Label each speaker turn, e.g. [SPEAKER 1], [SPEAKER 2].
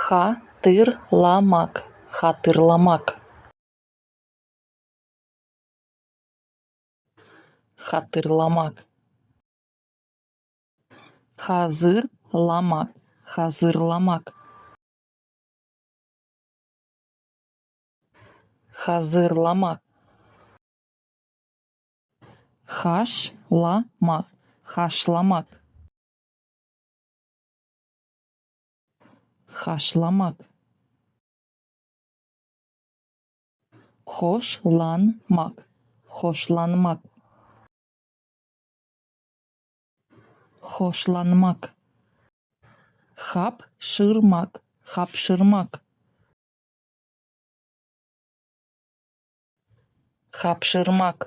[SPEAKER 1] Хатырламак. Хатырламак. Хатырламак. Хазырламак. Хазырламак. Хазырламак. Хашламак. Хашламак. Хашламак. Хошланмак. Хошланмак. Хошланмак. Хапшырмак. Хапшырмак. Хапшырмак.